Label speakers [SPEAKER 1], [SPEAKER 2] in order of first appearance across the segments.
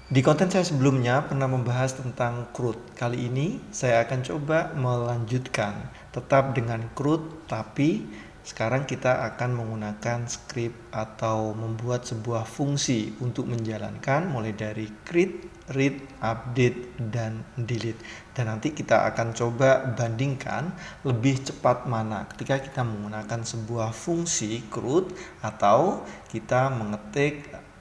[SPEAKER 1] Di konten saya sebelumnya pernah membahas tentang CRUD. Kali ini saya akan coba melanjutkan tetap dengan CRUD, tapi sekarang kita akan menggunakan script atau membuat sebuah fungsi untuk menjalankan mulai dari create, read, update, dan delete. Dan nanti kita akan coba bandingkan lebih cepat mana ketika kita menggunakan sebuah fungsi CRUD atau kita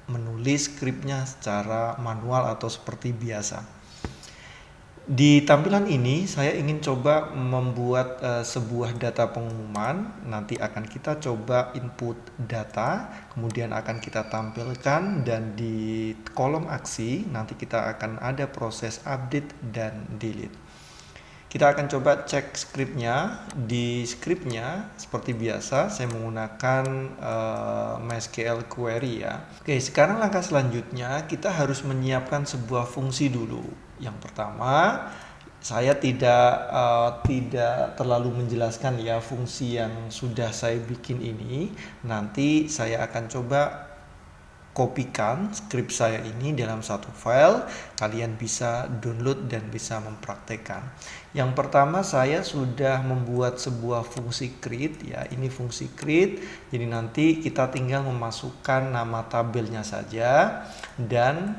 [SPEAKER 1] menulis skripnya secara manual atau seperti biasa. Di tampilan ini saya ingin coba membuat sebuah data pengumuman. Nanti akan kita coba input data, kemudian akan kita tampilkan, dan di kolom aksi nanti kita akan ada proses update dan delete. Kita akan coba cek scriptnya. Di scriptnya seperti biasa saya menggunakan MySQL query ya. Oke, sekarang langkah selanjutnya kita harus menyiapkan sebuah fungsi dulu. Yang pertama, saya tidak terlalu menjelaskan ya fungsi yang sudah saya bikin ini. Nanti saya akan coba kopikan script saya ini dalam satu file, kalian bisa download dan bisa mempraktekkan. Yang pertama saya sudah membuat sebuah fungsi create ya, ini fungsi create. Jadi nanti kita tinggal memasukkan nama tabelnya saja dan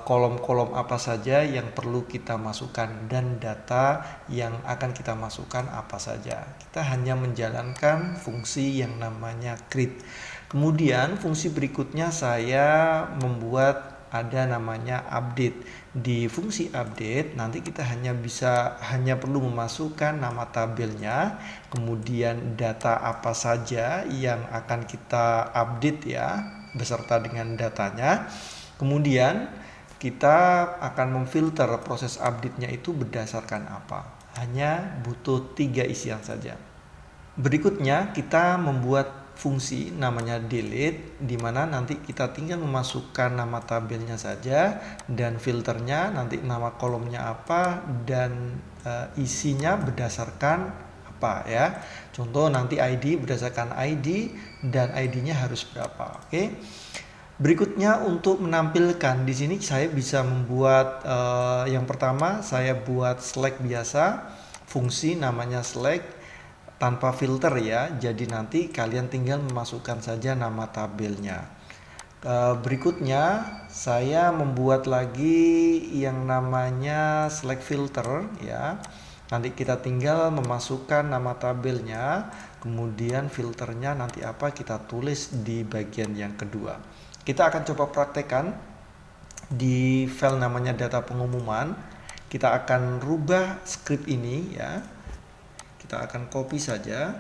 [SPEAKER 1] kolom-kolom apa saja yang perlu kita masukkan dan data yang akan kita masukkan apa saja. Kita hanya menjalankan fungsi yang namanya create. Kemudian fungsi berikutnya saya membuat ada namanya update. Di fungsi update nanti kita hanya perlu memasukkan nama tabelnya, kemudian data apa saja yang akan kita update ya beserta dengan datanya. Kemudian kita akan memfilter proses update-nya itu berdasarkan apa. Hanya butuh 3 isian saja. Berikutnya kita membuat fungsi namanya delete, di mana nanti kita tinggal memasukkan nama tabelnya saja dan filternya nanti nama kolomnya apa dan isinya berdasarkan apa ya. Contoh nanti ID berdasarkan ID dan ID-nya harus berapa. Oke. Berikutnya untuk menampilkan di sini saya bisa membuat yang pertama saya buat select biasa, fungsi namanya select tanpa filter ya. Jadi nanti kalian tinggal memasukkan saja nama tabelnya. Berikutnya saya membuat lagi yang namanya select filter ya. Nanti kita tinggal memasukkan nama tabelnya, kemudian filternya nanti apa kita tulis di bagian yang kedua. Kita akan coba praktekkan di file namanya data pengumuman. Kita akan rubah script ini ya. Kita akan copy saja.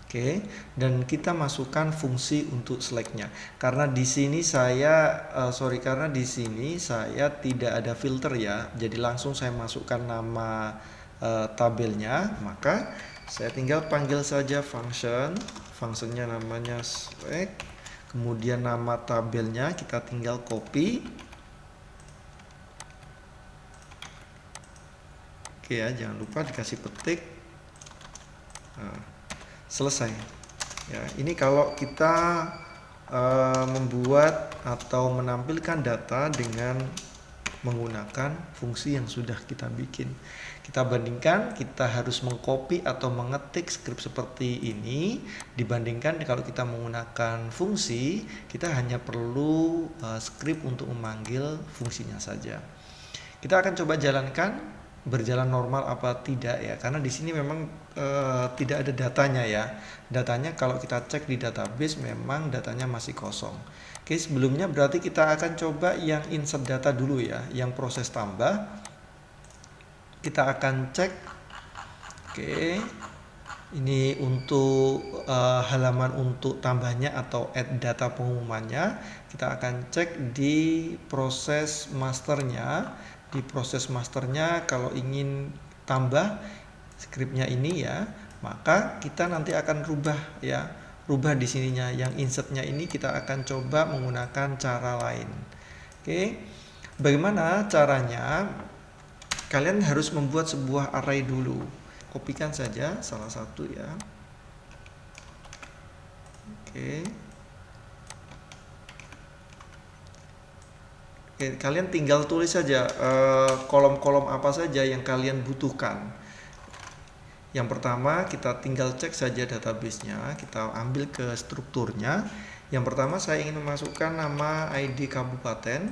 [SPEAKER 1] Oke, dan kita masukkan fungsi untuk select-nya. Karena di sini karena di sini saya tidak ada filter ya. Jadi langsung saya masukkan nama tabelnya, maka saya tinggal panggil saja functionnya namanya select, kemudian nama tabelnya kita tinggal copy. Oke ya, jangan lupa dikasih petik. Nah, selesai ya. Ini kalau kita membuat atau menampilkan data dengan menggunakan fungsi yang sudah kita bikin. Kita bandingkan, kita harus mengcopy atau mengetik script seperti ini dibandingkan kalau kita menggunakan fungsi, kita hanya perlu script untuk memanggil fungsinya saja. Kita akan coba jalankan berjalan normal apa tidak ya, karena di sini memang tidak ada datanya ya. Datanya kalau kita cek di database memang datanya masih kosong. Oke, sebelumnya berarti kita akan coba yang insert data dulu ya, yang proses tambah. Kita akan cek. Oke, ini untuk halaman untuk tambahnya atau add data pengumumannya. Kita akan cek di proses masternya. Di proses masternya kalau ingin tambah scriptnya ini ya, maka kita nanti akan rubah di sininya. Yang insertnya ini kita akan coba menggunakan cara lain. Oke, bagaimana caranya? Kalian harus membuat sebuah array dulu. Kopikan saja salah satu ya. Oke. Oke, kalian tinggal tulis saja kolom-kolom apa saja yang kalian butuhkan. Yang pertama kita tinggal cek saja database-nya, kita ambil ke strukturnya. Yang pertama saya ingin memasukkan nama ID kabupaten.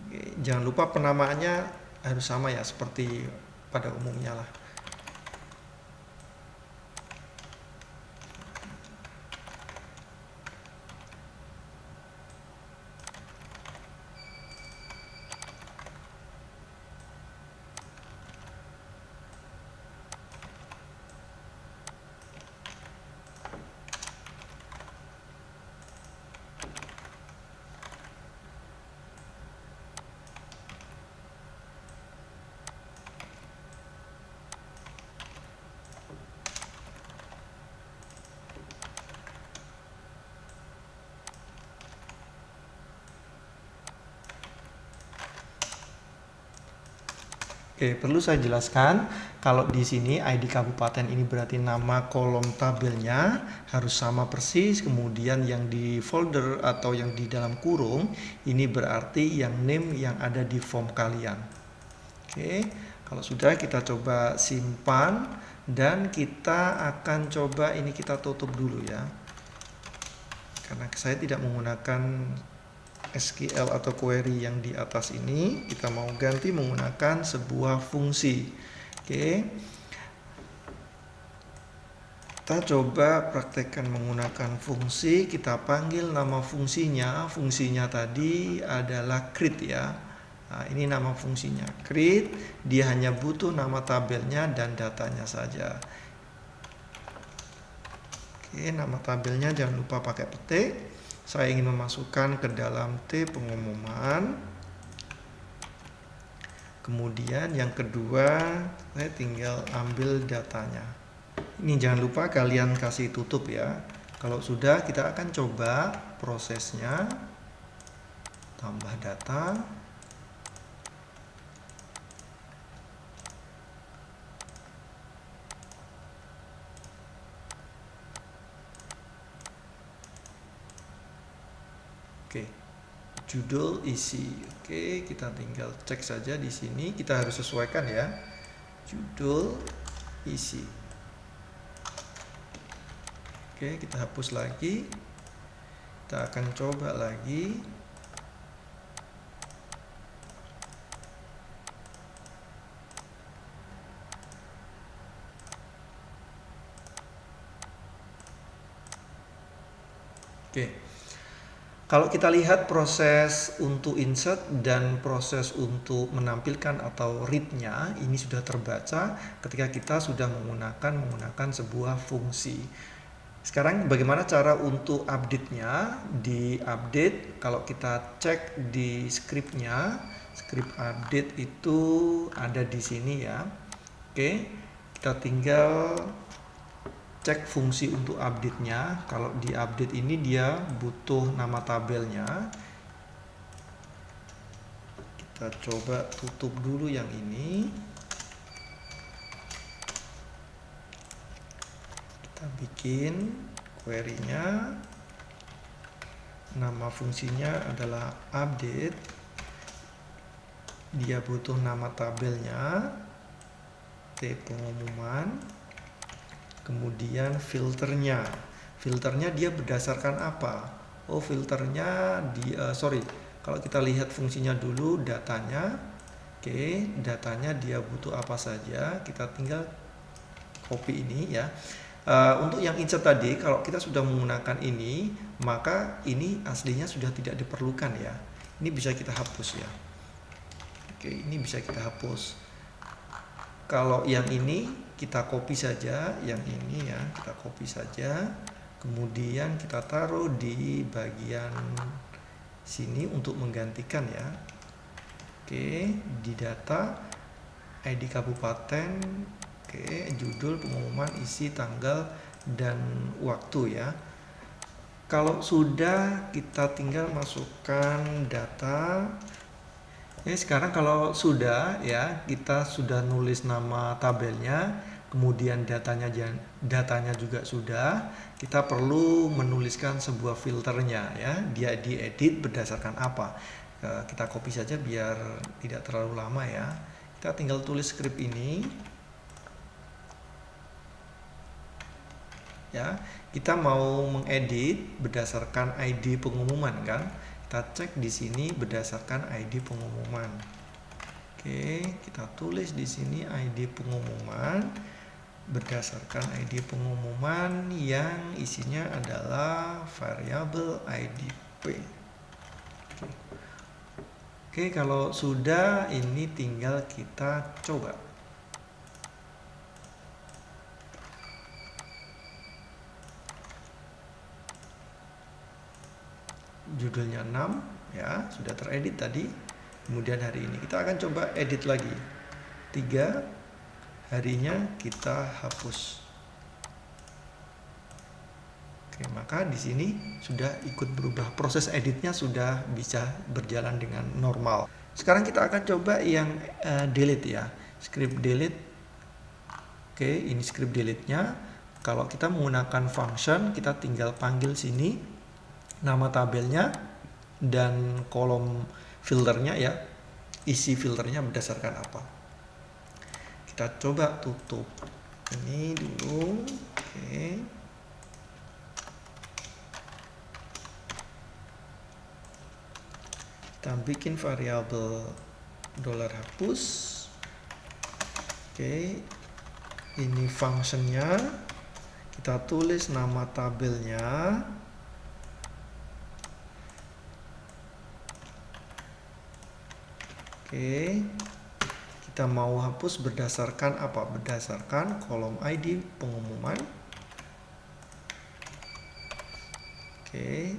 [SPEAKER 1] Oke, jangan lupa penamaannya harus sama ya, seperti pada umumnya lah. Oke, perlu saya jelaskan kalau di sini ID kabupaten ini berarti nama kolom tabelnya harus sama persis, kemudian yang di folder atau yang di dalam kurung ini berarti yang name yang ada di form kalian. Oke, kalau sudah kita coba simpan dan kita akan coba ini kita tutup dulu ya. Karena saya tidak menggunakan SQL atau query yang di atas ini, kita mau ganti menggunakan sebuah fungsi. Oke, kita coba praktekkan menggunakan fungsi. Kita panggil nama fungsinya. Fungsinya tadi adalah create ya. Nah, ini nama fungsinya create. Dia hanya butuh nama tabelnya dan datanya saja. Oke, nama tabelnya jangan lupa pakai petik. Saya ingin memasukkan ke dalam T pengumuman. Kemudian yang kedua, saya tinggal ambil datanya. Ini jangan lupa kalian kasih tutup ya. Kalau sudah, kita akan coba prosesnya. Tambah data. Oke, judul isi. Oke, kita tinggal cek saja di sini. Kita harus sesuaikan ya. Judul isi. Oke, kita hapus lagi. Kita akan coba lagi. Oke. Kalau kita lihat proses untuk insert dan proses untuk menampilkan atau read-nya ini sudah terbaca ketika kita sudah menggunakan sebuah fungsi. Sekarang bagaimana cara untuk update-nya? Di update, kalau kita cek di script-nya, script update itu ada di sini ya. Oke, kita tinggal cek fungsi untuk update-nya. Kalau di update ini dia butuh nama tabelnya. Kita coba tutup dulu yang ini. Kita bikin query-nya. Nama fungsinya adalah update. Dia butuh nama tabelnya. T pengumuman. Kemudian filternya dia berdasarkan apa? Oh, filternya kalau kita lihat fungsinya dulu, datanya. Oke, datanya dia butuh apa saja, kita tinggal copy ini ya. Untuk yang insert tadi, kalau kita sudah menggunakan ini, maka ini aslinya sudah tidak diperlukan ya. Ini bisa kita hapus ya. Oke, ini bisa kita hapus. Kalau yang ini kita copy saja, yang ini ya kita copy saja, kemudian kita taruh di bagian sini untuk menggantikan ya. Oke, di data ID kabupaten, oke, judul, pengumuman, isi, tanggal, dan waktu ya. Kalau sudah, kita tinggal masukkan data. Sekarang kalau sudah ya, kita sudah nulis nama tabelnya, kemudian datanya juga sudah. Kita perlu menuliskan sebuah filternya ya. Dia diedit berdasarkan apa? Kita copy saja biar tidak terlalu lama ya. Kita tinggal tulis script ini. Ya, kita mau mengedit berdasarkan ID pengumuman kan? Kita cek di sini berdasarkan ID pengumuman. Oke, kita tulis di sini ID pengumuman berdasarkan ID pengumuman yang isinya adalah variabel IDP. Oke, kalau sudah ini tinggal kita coba. Judulnya 6 ya, sudah teredit tadi. Kemudian hari ini kita akan coba edit lagi. 3 harinya kita hapus. Oke, maka di sini sudah ikut berubah. Proses editnya sudah bisa berjalan dengan normal. Sekarang kita akan coba yang delete ya. Script delete. Oke, ini script delete-nya. Kalau kita menggunakan function, kita tinggal panggil sini nama tabelnya dan kolom filternya ya, isi filternya berdasarkan apa. Kita coba tutup ini dulu. Oke, kita bikin variabel $hapus. Oke, ini functionnya, kita tulis nama tabelnya. Oke, kita mau hapus berdasarkan apa? Berdasarkan kolom ID pengumuman. Oke,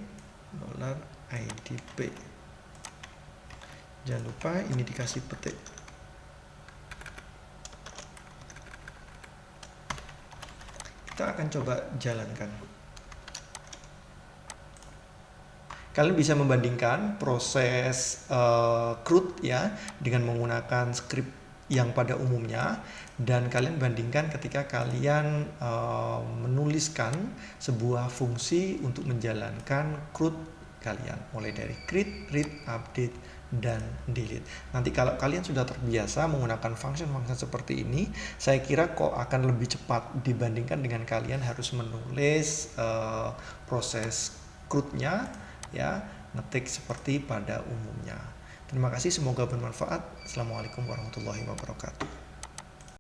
[SPEAKER 1] $IDP. Jangan lupa ini dikasih petik. Kita akan coba jalankan. Kalian bisa membandingkan proses CRUD ya dengan menggunakan script yang pada umumnya, dan kalian bandingkan ketika kalian menuliskan sebuah fungsi untuk menjalankan CRUD kalian, mulai dari create, read, update, dan delete. Nanti kalau kalian sudah terbiasa menggunakan function-function seperti ini, saya kira kok akan lebih cepat dibandingkan dengan kalian harus menulis proses CRUD-nya ya, ngetik seperti pada umumnya. Terima kasih, semoga bermanfaat. Assalamualaikum warahmatullahi wabarakatuh.